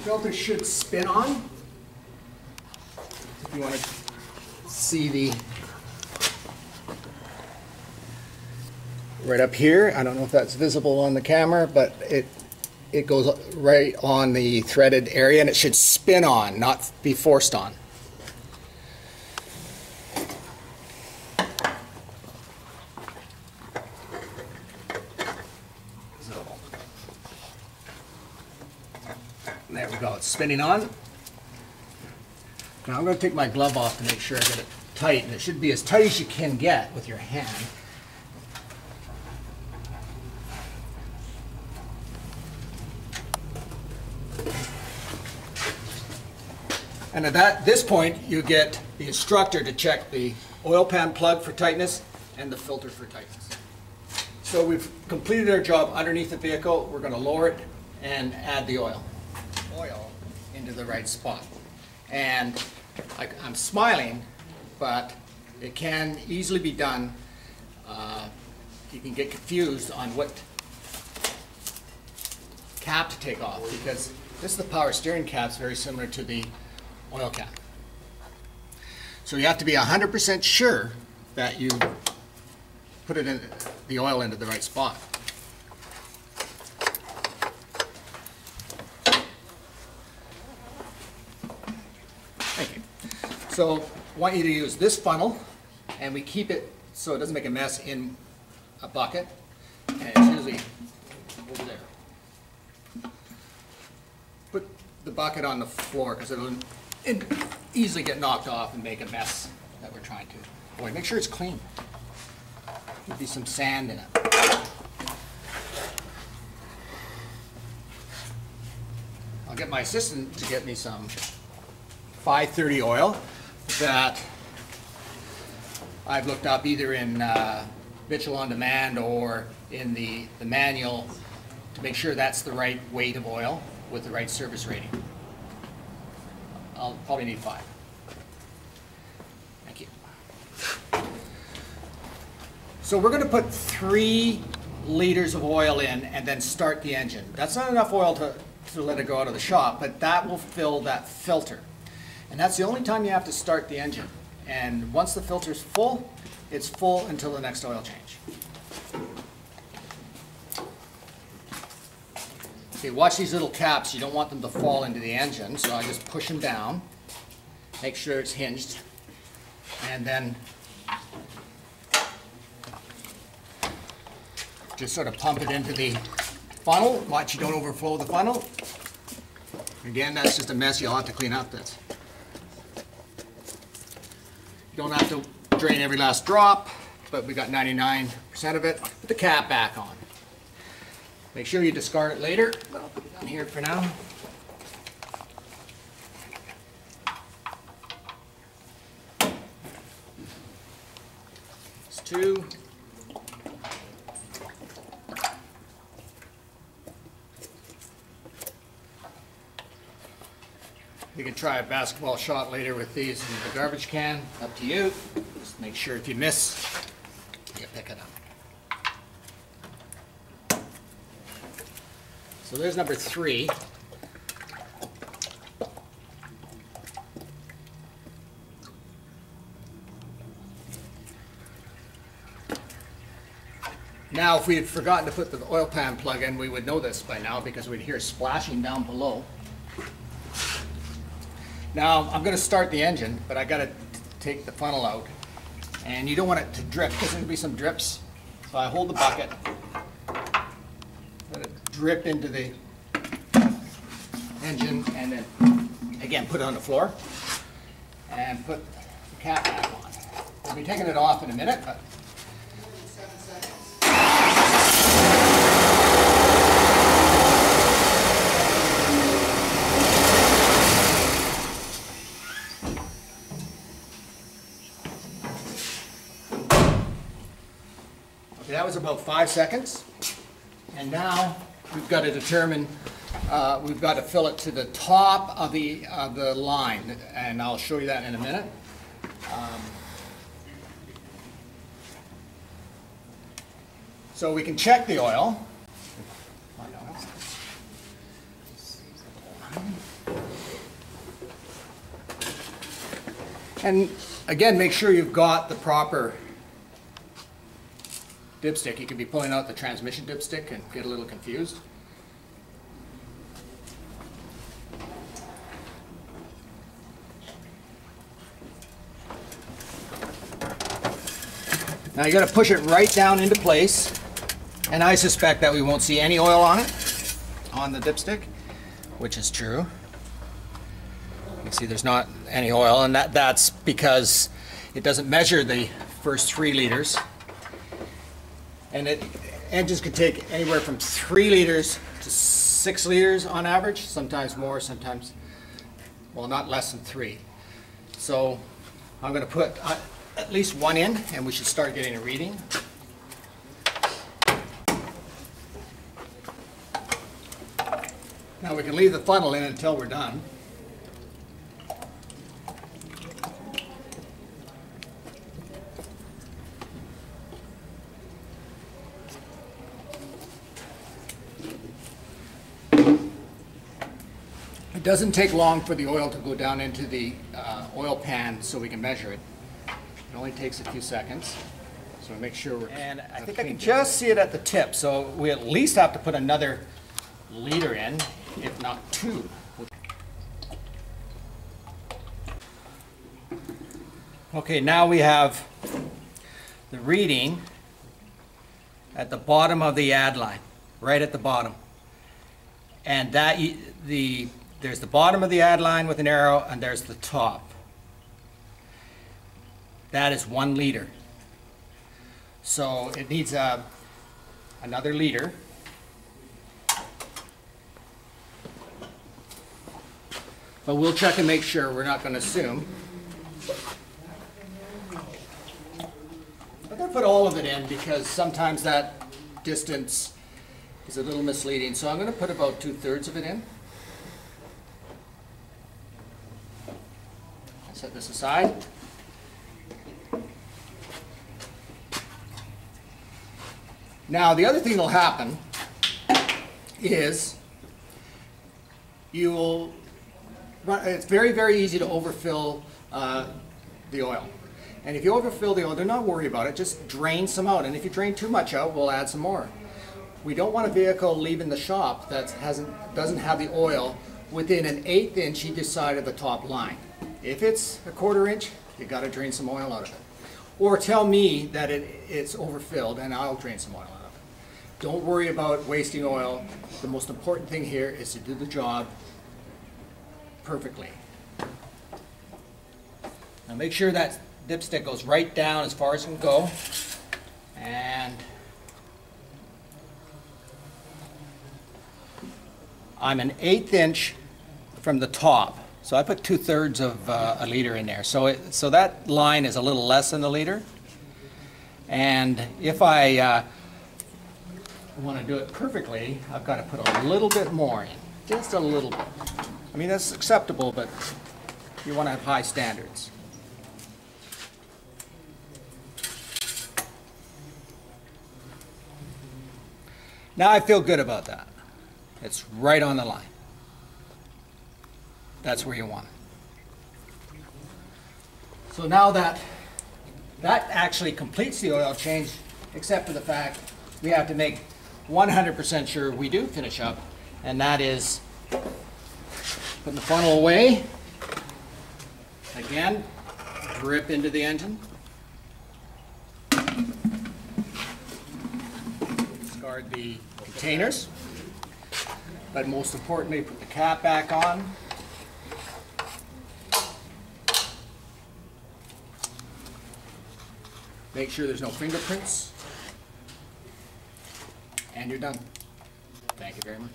filter should spin on. If you want to see the right up here, I don't know if that's visible on the camera, but it goes right on the threaded area, and it should spin on, not be forced on. There we go, it's spinning on. Now I'm going to take my glove off to make sure I get it tight, and it should be as tight as you can get with your hand. And at this point, you get the instructor to check the oil pan plug for tightness and the filter for tightness. So we've completed our job underneath the vehicle. We're going to lower it and add the oil into the right spot. And I'm smiling, but it can easily be done. You can get confused on what cap to take off, because this is the power steering cap. It's very similar to the oil cap. So you have to be 100% sure that you put it in the oil into the right spot. Thank you. So I want you to use this funnel, and we keep it so it doesn't make a mess in a bucket, and it's usually over there. Put the bucket on the floor because it'll easily get knocked off and make a mess that we're trying to avoid. Make sure it's clean. There'll be some sand in it. I'll get my assistant to get me some 530 oil that I've looked up either in Mitchell On Demand or in the manual to make sure that's the right weight of oil with the right service rating. I'll probably need 5. Thank you. So we're going to put 3 liters of oil in and then start the engine. That's not enough oil to let it go out of the shop, but that will fill that filter. And that's the only time you have to start the engine. And once the filter's full, it's full until the next oil change. Okay, watch these little caps. You don't want them to fall into the engine, so I just push them down, make sure it's hinged, and then just sort of pump it into the funnel. Watch you don't overflow the funnel. Again, that's just a mess you'll have to clean up. This. You don't have to drain every last drop, but we got 99% of it. Put the cap back on. Make sure you discard it later, but I'll put it down here for now. It's 2. You can try a basketball shot later with these in the garbage can, up to you. Just make sure if you miss, you pick it up. So there's number 3. Now, if we had forgotten to put the oil pan plug in, we would know this by now because we'd hear splashing down below. Now, I'm going to start the engine, but I got to take the funnel out. And you don't want it to drip because there'll be some drips. So I hold the bucket, let it drip into the engine, and then again put it on the floor and put the cap back on. We'll be taking it off in a minute, but okay, that was about 5 seconds. And now we've got to determine, we've got to fill it to the top of the line, and I'll show you that in a minute. So we can check the oil. And again, make sure you've got the proper dipstick. You could be pulling out the transmission dipstick and get a little confused. Now you got to push it right down into place, and I suspect that we won't see any oil on it, on the dipstick, which is true. You can see there's not any oil, and that's because it doesn't measure the first 3 liters. And engines can take anywhere from 3 liters to 6 liters on average, sometimes more, sometimes, well, not less than 3. So I'm going to put at least 1 in, and we should start getting a reading. Now we can leave the funnel in until we're done. It doesn't take long for the oil to go down into the oil pan so we can measure it. It only takes a few seconds, so make sure we're... And I think I can just see it at the tip, so we at least have to put another liter in, if not 2. Okay, now we have the reading at the bottom of the add line, right at the bottom. And that there's the bottom of the add line with an arrow, and there's the top. That is 1 liter. So it needs another liter. But we'll check and make sure. We're not going to assume. I'm going to put all of it in because sometimes that distance is a little misleading. So I'm going to put about 2/3 of it in. Set this aside. Now the other thing that'll happen is it's very, very easy to overfill the oil. And if you overfill the oil, do not worry about it, just drain some out. And if you drain too much out, we'll add some more. We don't want a vehicle leaving the shop that doesn't have the oil within an 1/8 inch either side of the top line. If it's a 1/4 inch, you got to drain some oil out of it. Or tell me that it's overfilled and I'll drain some oil out of it. Don't worry about wasting oil. The most important thing here is to do the job perfectly. Now make sure that dipstick goes right down as far as it can go. And I'm an 1/8 inch from the top. So I put 2/3 of a liter in there. So that line is a little less than a liter. And if I want to do it perfectly, I've got to put a little bit more in. Just a little bit. I mean, that's acceptable, but you want to have high standards. Now I feel good about that. It's right on the line. That's where you want it. So now that actually completes the oil change, except for the fact we have to make 100% sure we do finish up, and that is putting the funnel away. Again, drip into the engine. Discard the containers, but most importantly, put the cap back on. Make sure there's no fingerprints, and you're done. Thank you very much.